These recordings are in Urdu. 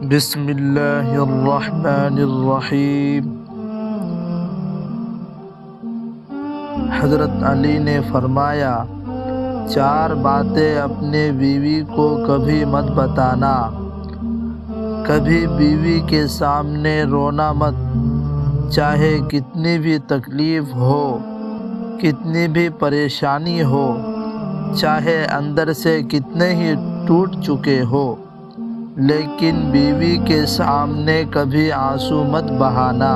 بسم اللہ الرحمن الرحیم۔ حضرت علی نے فرمایا، 4 باتیں اپنے بیوی کو کبھی مت بتانا۔ کبھی بیوی کے سامنے رونا مت، چاہے کتنی بھی تکلیف ہو، کتنی بھی پریشانی ہو، چاہے اندر سے کتنے ہی ٹوٹ چکے ہو، لیکن بیوی کے سامنے کبھی آنسو مت بہانا،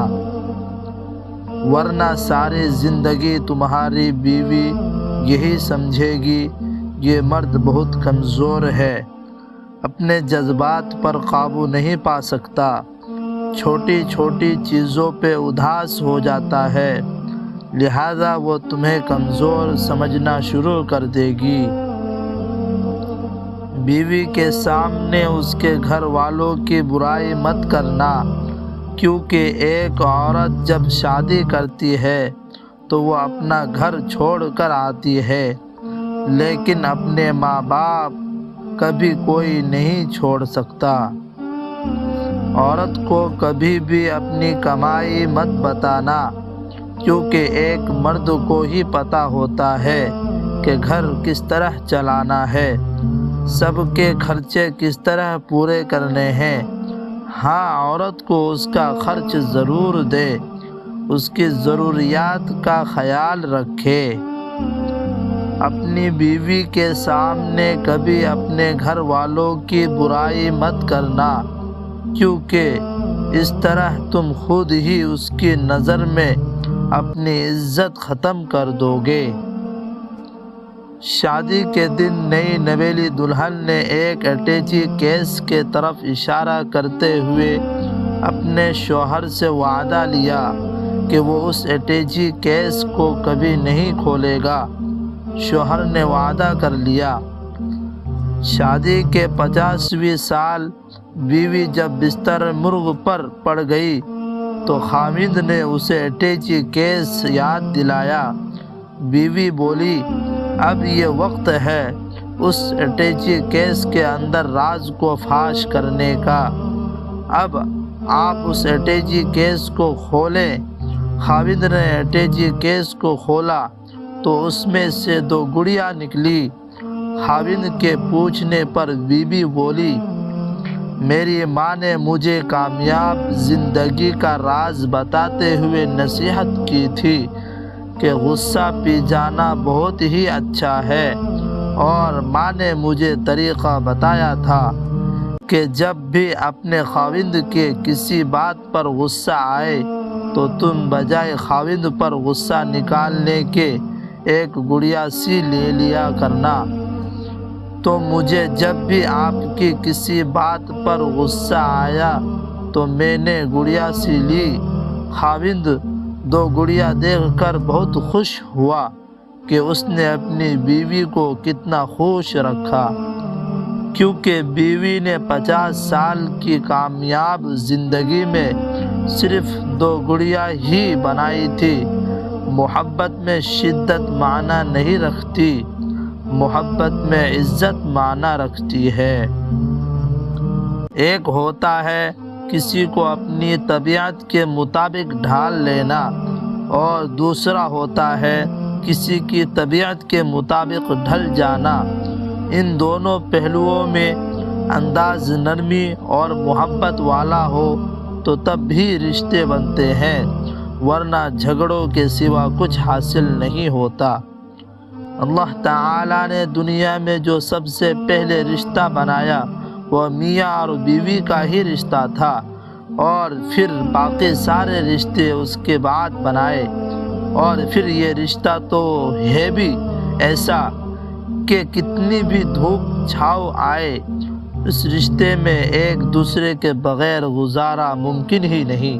ورنہ ساری زندگی تمہاری بیوی یہی سمجھے گی یہ مرد بہت کمزور ہے، اپنے جذبات پر قابو نہیں پا سکتا، چھوٹی چھوٹی چیزوں پہ اداس ہو جاتا ہے، لہذا وہ تمہیں کمزور سمجھنا شروع کر دے گی۔ بیوی کے سامنے اس کے گھر والوں کی برائی مت کرنا، کیونکہ ایک عورت جب شادی کرتی ہے تو وہ اپنا گھر چھوڑ کر آتی ہے، لیکن اپنے ماں باپ کبھی کوئی نہیں چھوڑ سکتا۔ عورت کو کبھی بھی اپنی کمائی مت بتانا، کیونکہ ایک مرد کو ہی پتہ ہوتا ہے کہ گھر کس طرح چلانا ہے، سب کے خرچے کس طرح پورے کرنے ہیں۔ ہاں، عورت کو اس کا خرچ ضرور دے، اس کی ضروریات کا خیال رکھے۔ اپنی بیوی کے سامنے کبھی اپنے گھر والوں کی برائی مت کرنا، کیونکہ اس طرح تم خود ہی اس کی نظر میں اپنی عزت ختم کر دو گے۔ شادی کے دن نئی نویلی دلہن نے ایک اٹیچی کیس کے طرف اشارہ کرتے ہوئے اپنے شوہر سے وعدہ لیا کہ وہ اس اٹیچی کیس کو کبھی نہیں کھولے گا۔ شوہر نے وعدہ کر لیا۔ شادی کے 50ویں سال بیوی جب بستر مرگ پر پڑ گئی تو خاوند نے اسے اٹیچی کیس یاد دلایا۔ بیوی بولی، اب یہ وقت ہے اس اٹیچی کیس کے اندر راز کو فاش کرنے کا، اب آپ اس اٹیچی کیس کو کھولیں۔ خاوند نے اٹیچی کیس کو کھولا تو اس میں سے 2 گڑیاں نکلی۔ خاوند کے پوچھنے پر بیوی بولی، میری ماں نے مجھے کامیاب زندگی کا راز بتاتے ہوئے نصیحت کی تھی کہ غصہ پی جانا بہت ہی اچھا ہے، اور ماں نے مجھے طریقہ بتایا تھا کہ جب بھی اپنے خاوند کے کسی بات پر غصہ آئے تو تم بجائے خاوند پر غصہ نکالنے کے 1 گڑیا سی لے لیا کرنا۔ تو مجھے جب بھی آپ کی کسی بات پر غصہ آیا تو میں نے گڑیا سی لی۔ خاوند 2 گڑیا دیکھ کر بہت خوش ہوا کہ اس نے اپنی بیوی کو کتنا خوش رکھا، کیونکہ بیوی نے 50 سال کی کامیاب زندگی میں صرف 2 گڑیا ہی بنائی تھی۔ محبت میں شدت معنی نہیں رکھتی، محبت میں عزت معنی رکھتی ہے۔ ایک ہوتا ہے کسی کو اپنی طبیعت کے مطابق ڈھال لینا، اور دوسرا ہوتا ہے کسی کی طبیعت کے مطابق ڈھل جانا۔ ان دونوں پہلوؤں میں انداز نرمی اور محبت والا ہو تو تب بھی رشتے بنتے ہیں، ورنہ جھگڑوں کے سوا کچھ حاصل نہیں ہوتا۔ اللہ تعالیٰ نے دنیا میں جو سب سے پہلے رشتہ بنایا وہ میاں اور بیوی کا ہی رشتہ تھا، اور پھر باقی سارے رشتے اس کے بعد بنائے، اور پھر یہ رشتہ تو ہے بھی ایسا کہ کتنی بھی دھوپ چھاؤ آئے اس رشتے میں ایک دوسرے کے بغیر گزارا ممکن ہی نہیں۔